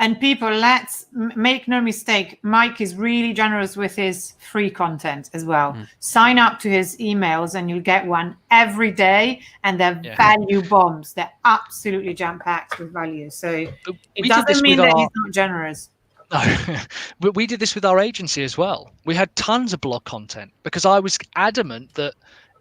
And people, let's make no mistake, Mike is really generous with his free content as well. Sign up to his emails and you'll get one every day, and they're value bombs. They're absolutely jam-packed with value. So it doesn't mean that he's not generous.
No, we did this with our agency as well. We had tons of blog content because I was adamant that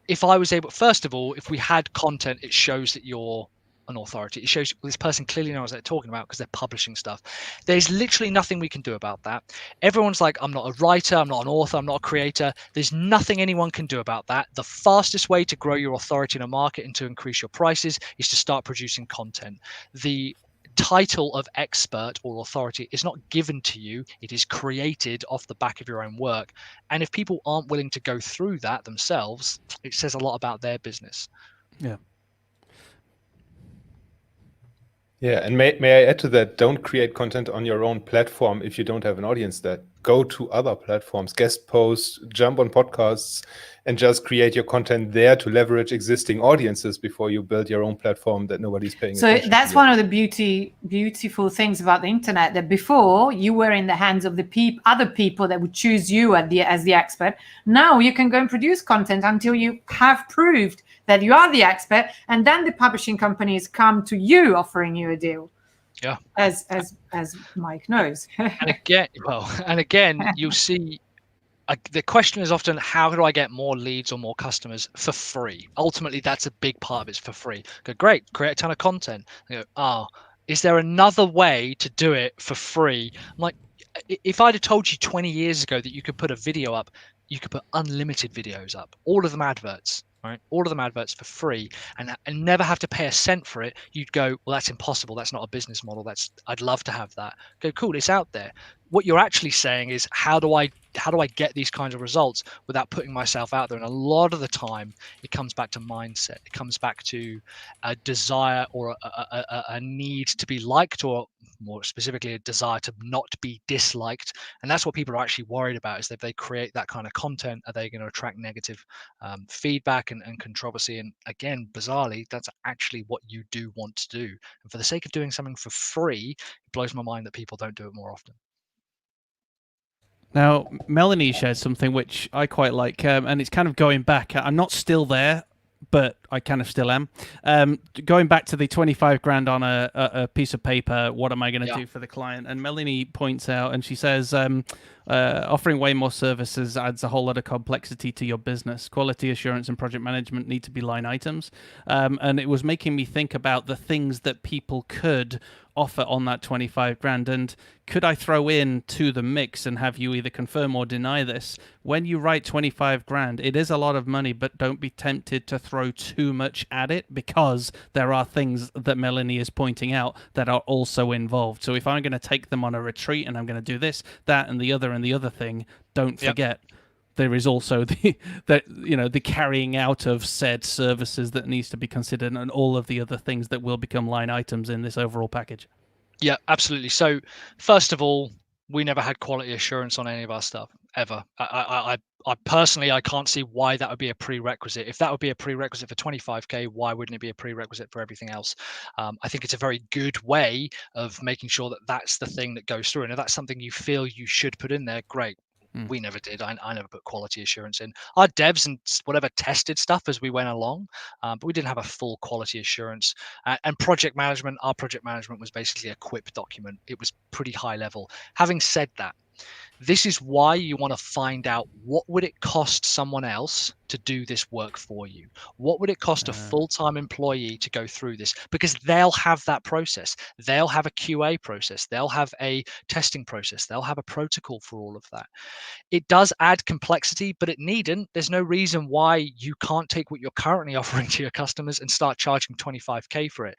if I was able, first of all, if we had content, it shows that you're an authority. It shows this person clearly knows what they're talking about because they're publishing stuff. There's literally nothing we can do about that. Everyone's like, I'm not a writer, I'm not an author, I'm not a creator. There's nothing anyone can do about that. The fastest way to grow your authority in a market and to increase your prices is to start producing content. The title of expert or authority is not given to you, it is created off the back of your own work. And if people aren't willing to go through that themselves, it says a lot about their business.
Yeah, and may I add to that, don't create content on your own platform if you don't have an audience there. Go to other platforms, guest post, jump on podcasts, and just create your content there to leverage existing audiences before you build your own platform that nobody's paying attention to.
So that's one of the beautiful things about the internet, that before you were in the hands of the other people that would choose you as the expert. Now you can go and produce content until you have proved that you are the expert, and then the publishing companies come to you offering you a deal.
Yeah,
as Mike knows.
and again, you'll see the question is often, how do I get more leads or more customers for free? Ultimately, that's a big part of it's for free. Go, great, create a ton of content. They go, is there another way to do it for free? I'm like, if I'd have told you 20 years ago that you could put a video up, you could put unlimited videos up, all of them adverts. Right, all of them adverts for free, and never have to pay a cent for it. You'd go, well, that's impossible. That's not a business model. I'd love to have that. Go, cool. It's out there. What you're actually saying is, how do I get these kinds of results without putting myself out there? And a lot of the time, it comes back to mindset. It comes back to a desire or a need to be liked, or more specifically, a desire to not be disliked. And that's what people are actually worried about, is that if they create that kind of content, are they going to attract negative feedback and controversy? And again, bizarrely, that's actually what you do want to do. And for the sake of doing something for free, it blows my mind that people don't do it more often.
Now, Melanie shared something which I quite like, and it's kind of going back. I'm not still there, but I kind of still am. Going back to the 25 grand on a piece of paper, what am I going to do for the client? And Melanie points out, and she says, offering way more services adds a whole lot of complexity to your business. Quality assurance and project management need to be line items. And it was making me think about the things that people could offer on that 25 grand. And could I throw in to the mix and have you either confirm or deny this? When you write 25 grand, it is a lot of money, but don't be tempted to throw too much at it, because there are things that Melanie is pointing out that are also involved. So if I'm going to take them on a retreat and I'm going to do this, that, and the other thing, don't forget there is also the carrying out of said services that needs to be considered, and all of the other things that will become line items in this overall package.
Yeah, absolutely. So first of all, we never had quality assurance on any of our stuff ever. I personally, I can't see why that would be a prerequisite. If that would be a prerequisite for 25K, why wouldn't it be a prerequisite for everything else? I think it's a very good way of making sure that that's the thing that goes through. And if that's something you feel you should put in there, great. We never did. I never put quality assurance in. Our devs and whatever tested stuff as we went along, but we didn't have a full quality assurance. And project management, our project management was basically a quip document. It was pretty high level. Having said that, this is why you want to find out, what would it cost someone else to do this work for you? What would it cost a full-time employee to go through this? Because they'll have that process. They'll have a QA process. They'll have a testing process. They'll have a protocol for all of that. It does add complexity, but it needn't. There's no reason why you can't take what you're currently offering to your customers and start charging 25K for it.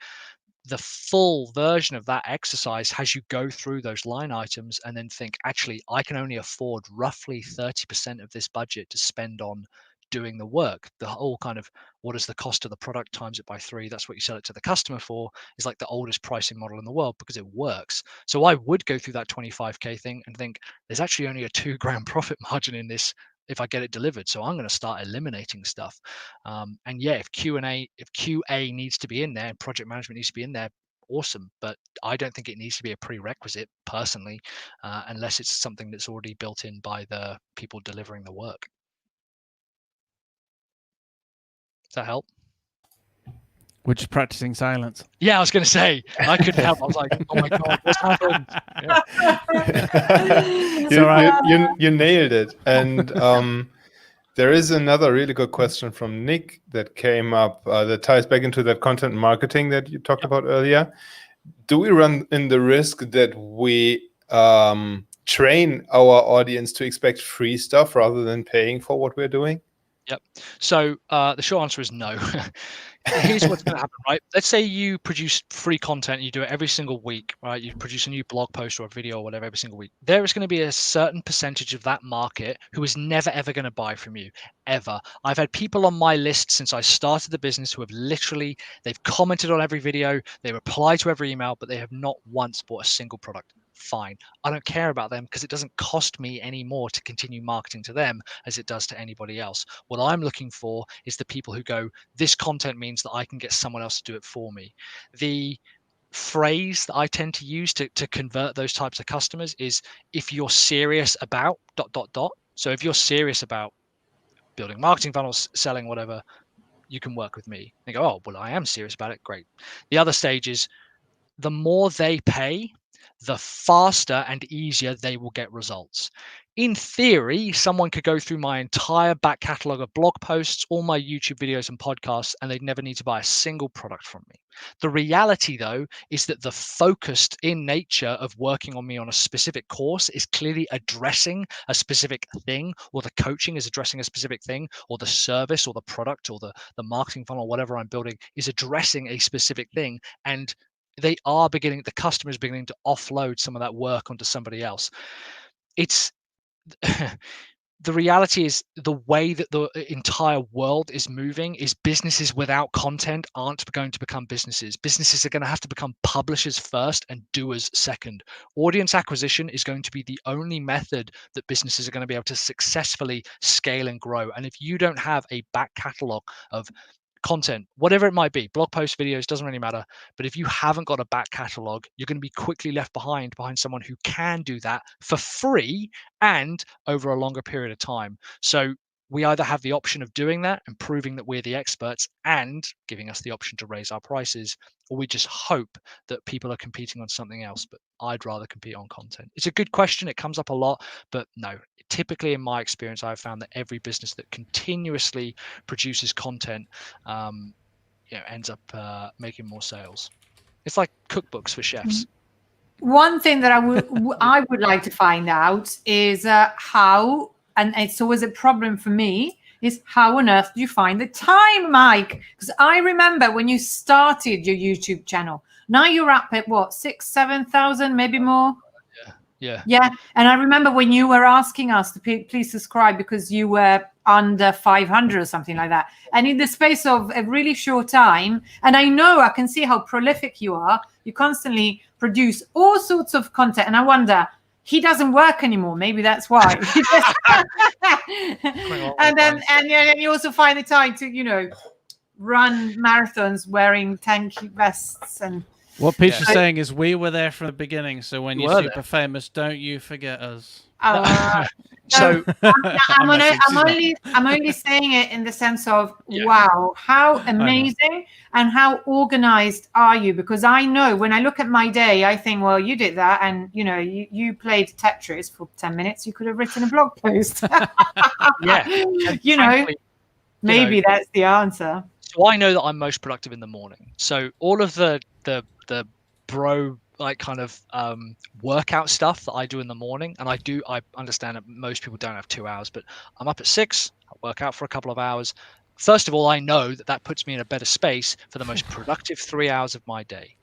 The full version of that exercise has you go through those line items and then think, actually, I can only afford roughly 30% of this budget to spend on doing the work. The whole kind of, what is the cost of the product times it by 3, that's what you sell it to the customer for, is like the oldest pricing model in the world, because it works. So I would go through that 25K thing and think, there's actually only a 2 grand profit margin in this if I get it delivered. So I'm going to start eliminating stuff. And yeah, if QA needs to be in there, and project management needs to be in there, awesome. But I don't think it needs to be a prerequisite personally, unless it's something that's already built in by the people delivering the work. Does that help?
We're just practicing silence.
Yeah, I was going to say, I couldn't help. I was like, oh my God, what's happened? Yeah.
You nailed it. And there is another really good question from Nick that came up that ties back into that content marketing that you talked about earlier. Do we run in the risk that we train our audience to expect free stuff rather than paying for what we're doing?
Yep. So the short answer is no. Here's what's going to happen, right? Let's say you produce free content, you do it every single week, right? You produce a new blog post or a video or whatever every single week. There is going to be a certain percentage of that market who is never, ever going to buy from you, ever. I've had people on my list since I started the business who have literally, they've commented on every video, they reply to every email, but they have not once bought a single product. Fine. I don't care about them because it doesn't cost me any more to continue marketing to them as it does to anybody else. What I'm looking for is the people who go, this content means that I can get someone else to do it for me. The phrase that I tend to use to convert those types of customers is, if you're serious about ... So if you're serious about building marketing funnels, selling, whatever, you can work with me. They go, oh, well, I am serious about it. Great. The other stage is, the more they pay, the faster and easier they will get results. In theory, someone could go through my entire back catalog of blog posts, all my YouTube videos and podcasts, and they'd never need to buy a single product from me. The reality, though, is that the focused in nature of working on me on a specific course is clearly addressing a specific thing, or the coaching is addressing a specific thing, or the service or the product or the marketing funnel, whatever I'm building, is addressing a specific thing. And the customer is beginning to offload some of that work onto somebody else. It's the reality is, the way that the entire world is moving is businesses without content aren't going to become businesses. Businesses are going to have to become publishers first and doers second. Audience acquisition is going to be the only method that businesses are going to be able to successfully scale and grow. And if you don't have a back catalog of content, whatever it might be, blog posts, videos, doesn't really matter. But if you haven't got a back catalog, you're going to be quickly left behind someone who can do that for free and over a longer period of time. So we either have the option of doing that and proving that we're the experts and giving us the option to raise our prices, or we just hope that people are competing on something else. But I'd rather compete on content. It's a good question. It comes up a lot, but no, typically in my experience, I've found that every business that continuously produces content ends up making more sales. It's like cookbooks for chefs.
One thing that I would like to find out is how, and it's always a problem for me, is how on earth do you find the time, Mike? Because I remember when you started your YouTube channel. Now you're up at what, 6,000, 7,000, maybe more? Yeah. And I remember when you were asking us to please subscribe because you were under 500 or something like that. And in the space of a really short time, and I can see how prolific you are, you constantly produce all sorts of content. And I wonder, he doesn't work anymore. Maybe that's why. and you also find the time to, run marathons wearing tank vests and.
What Peter's saying is we were there from the beginning, so when you're super famous, don't you forget us.
So
I'm only saying it in the sense of wow, how amazing and how organized are you? Because I know when I look at my day, I think, well, you did that, and you played Tetris for 10 minutes. You could have written a blog post. Maybe that's the answer.
So I know that I'm most productive in the morning. So all of the bro kind of workout stuff that I do in the morning, and I understand that most people don't have 2 hours, but I'm up at 6, I work out for a couple of hours. First of all, I know that puts me in a better space for the most productive 3 hours of my day.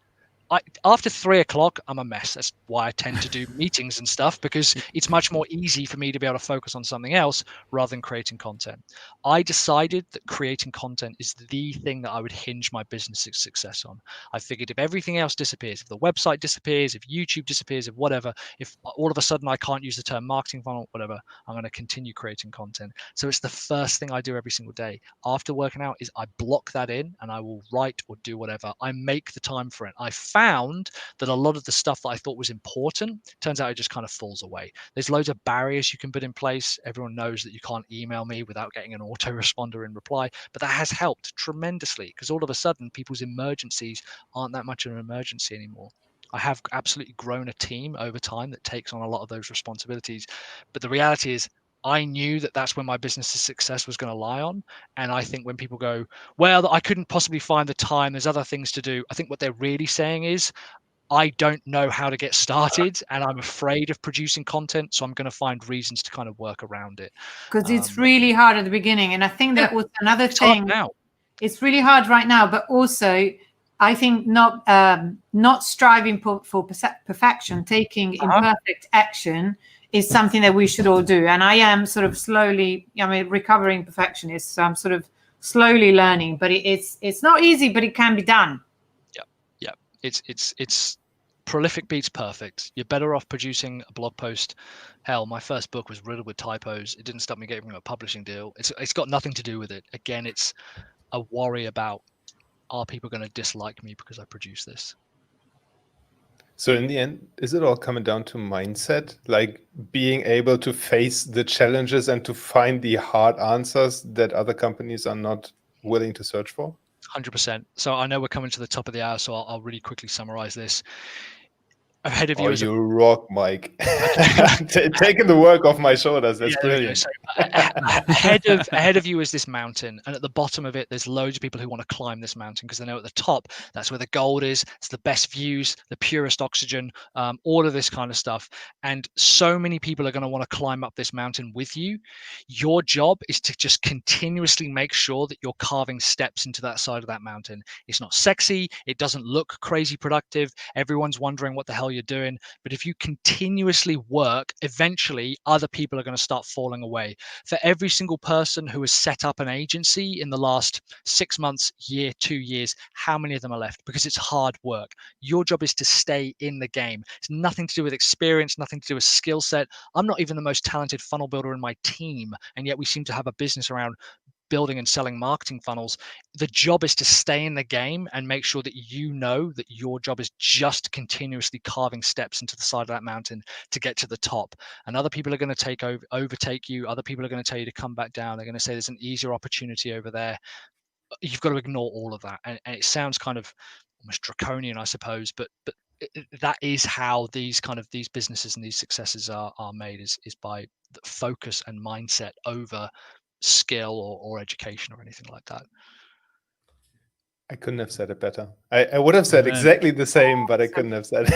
After 3 o'clock, I'm a mess. That's why I tend to do meetings and stuff, because it's much more easy for me to be able to focus on something else rather than creating content. I decided that creating content is the thing that I would hinge my business success on. I figured if everything else disappears, if the website disappears, if YouTube disappears, if whatever, if all of a sudden I can't use the term marketing funnel, whatever, I'm going to continue creating content. So it's the first thing I do every single day. After working out is I block that in and I will write or do whatever. I make the time for it. I found that a lot of the stuff that I thought was important, turns out it just kind of falls away. There's loads of barriers you can put in place. Everyone knows that you can't email me without getting an autoresponder in reply, but that has helped tremendously because all of a sudden people's emergencies aren't that much of an emergency anymore. I have absolutely grown a team over time that takes on a lot of those responsibilities. But the reality is, I knew that that's where my business's success was going to lie on. And I think when people go, well, I couldn't possibly find the time, there's other things to do, I think what they're really saying is, I don't know how to get started and I'm afraid of producing content. So I'm going to find reasons to kind of work around it.
Because it's really hard at the beginning. And I think that was another thing.
Now.
It's really hard right now, but also I think not striving for perfection, taking imperfect action is something that we should all do. And I am sort of slowly, recovering perfectionist. So I'm sort of slowly learning, but it's not easy, but it can be done.
Yeah. It's prolific beats perfect. You're better off producing a blog post. Hell, my first book was riddled with typos. It didn't stop me getting a publishing deal. It's got nothing to do with it. Again, it's a worry about, are people going to dislike me because I produce this?
So in the end, is it all coming down to mindset, like being able to face the challenges and to find the hard answers that other companies are not willing to search for?
100%. So I know we're coming to the top of the hour, so I'll really quickly summarize this. Ahead of you,
you rock, Mike. Taking the work off my shoulders. That's brilliant.
So ahead of you is this mountain, and at the bottom of it, there's loads of people who want to climb this mountain because they know at the top that's where the gold is. It's the best views, the purest oxygen, all of this kind of stuff. And so many people are going to want to climb up this mountain with you. Your job is to just continuously make sure that you're carving steps into that side of that mountain. It's not sexy. It doesn't look crazy productive. Everyone's wondering what the hell you're doing, but if you continuously work, eventually other people are going to start falling away. For every single person who has set up an agency in the last 6 months, year, 2 years, how many of them are left? Because it's hard work. Your job is to stay in the game. It's nothing to do with experience, nothing to do with skill set. I'm not even the most talented funnel builder in my team, and yet we seem to have a business around building and selling marketing funnels. The job is to stay in the game and make sure that you know that your job is just continuously carving steps into the side of that mountain to get to the top. And other people are going to overtake you. Other people are going to tell you to come back down. They're going to say there's an easier opportunity over there. You've got to ignore all of that. And it sounds kind of almost draconian, I suppose, but that is how these businesses and these successes are made, is by the focus and mindset over skill or education or anything like that.
I couldn't have said it better. I would have said exactly the same, but I couldn't have said it.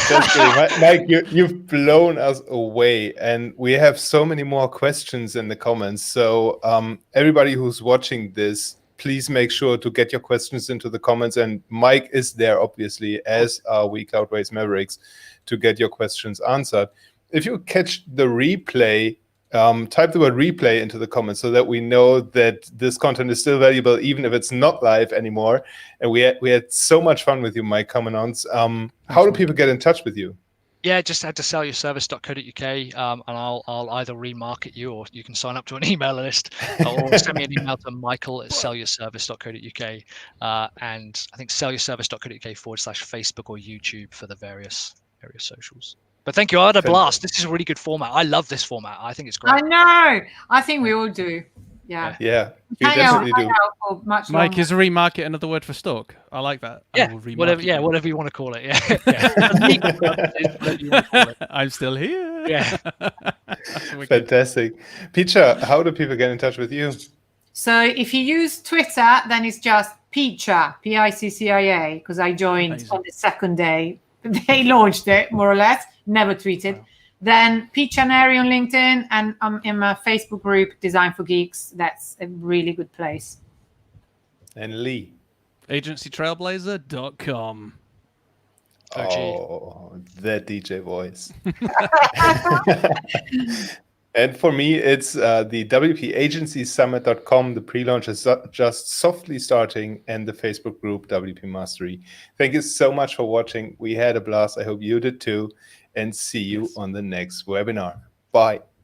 Just kidding. Mike, you've blown us away, and we have so many more questions in the comments. So everybody who's watching this, please make sure to get your questions into the comments. And Mike is there, obviously, as are we, Cloudways Mavericks, to get your questions answered. If you catch the replay, type the word replay into the comments so that we know that this content is still valuable, even if it's not live anymore. And we had so much fun with you, Mike, coming on. How do people get in touch with you?
Yeah, just head to sellyourservice.co.uk, and I'll either remarket you, or you can sign up to an email list, or send me an email to michael@sellyourservice.co.uk, and I think sellyourservice.co.uk/Facebook or YouTube for the various socials. But thank you. I had a blast. This is a really good format. I love this format. I think it's great.
I know. I think we all do. Yeah.
Yeah. You definitely do.
Mike, is remarket another word for stalk? I like that.
Yeah. Whatever you want to call it. Yeah.
I'm still here.
Yeah.
Fantastic. Pecha, how do people get in touch with you?
So if you use Twitter, then it's just Pecha, Piccia, because I joined on the second day. They launched it, more or less. Never tweeted. Wow. Then Pichanary on LinkedIn, and I'm in my Facebook group, Design for Geeks. That's a really good place.
And Lee?
agencytrailblazer.com.
Oh, that DJ voice. And for me, it's the WPAgencySummit.com. The pre-launch is just softly starting, and the Facebook group, WP Mastery. Thank you so much for watching. We had a blast. I hope you did too. And see you on the next webinar. Bye.